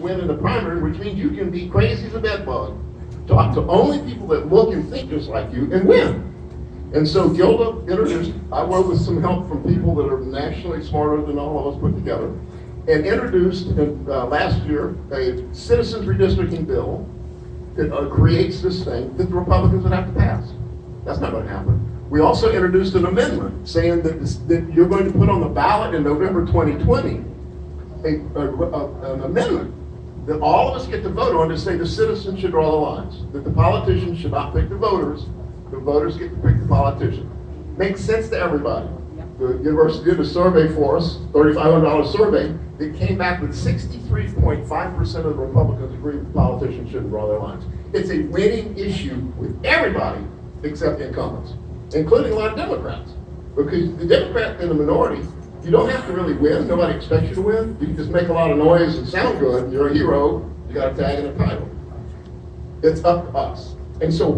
win in the primary, which means you can be crazy as a bedbug, talk to only people that look and think just like you, and win. And so Gilda introduced, I worked with some help from people that are nationally smarter than all of us put together, and introduced last year a citizens redistricting bill that creates this thing that the Republicans would have to pass. That's not going to happen. We also introduced an amendment saying that you're going to put on the ballot in November 2020 an amendment that all of us get to vote on to say the citizens should draw the lines, that the politicians should not pick the voters get to pick the politician. Makes sense to everybody. The university did a survey for us, $3,500 survey, that came back with 63.5% of the Republicans agree that politicians shouldn't draw their lines. It's a winning issue with everybody except incumbents, including a lot of Democrats. Because the Democrat in the minority, you don't have to really win. Nobody expects you to win. You can just make a lot of noise and sound good. You're a hero. You got a tag and a title. It's up to us. And so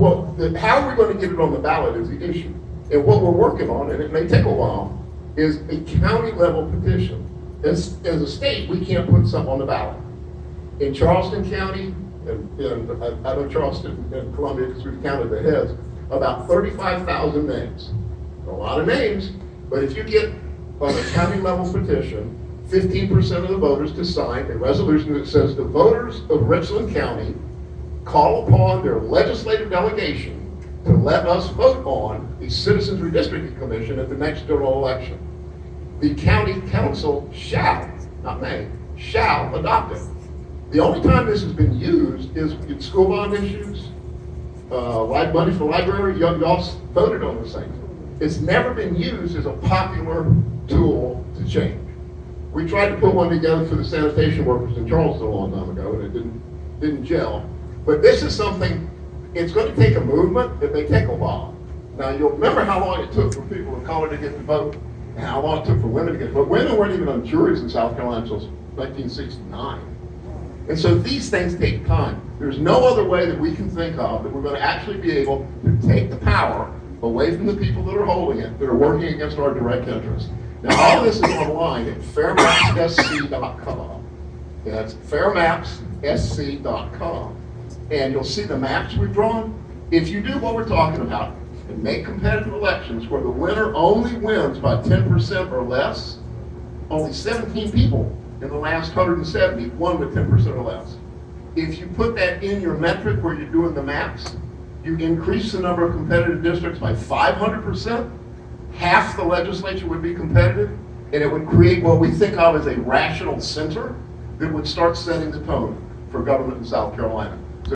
how are we going to get it on the ballot is the issue. And what we're working on, and it may take a while, is a county level petition. As a state, we can't put something on the ballot. In Charleston County, and I know Charleston and Columbia because we've counted the heads, about 35,000 names. A lot of names, but if you get on a county level petition, 15% of the voters to sign a resolution that says the voters of Richland County call upon their legislative delegation to let us vote on a Citizens Redistricting Commission at the next general election. The county council shall, not may, shall adopt it. The only time this has been used is in school bond issues, money for library, y'all voted on this thing. It's never been used as a popular tool to change. We tried to put one together for the sanitation workers in Charleston a long time ago, and it didn't gel. But this is something, it's going to take a movement. It may take a while. Now, you'll remember how long it took for people of color to get to vote, and how long it took for women to get to vote. Women weren't even on juries in South Carolina until 1969. And so these things take time. There's no other way that we can think of that we're going to actually be able to take the power away from the people that are holding it, that are working against our direct interests. Now, all of this is online at fairmapssc.com. That's fairmapssc.com. And you'll see the maps we've drawn. If you do what we're talking about and make competitive elections where the winner only wins by 10% or less, only 17 people in the last 170 won with 10% or less. If you put that in your metric where you're doing the maps, you increase the number of competitive districts by 500%, half the legislature would be competitive, and it would create what we think of as a rational center that would start setting the tone for government in South Carolina.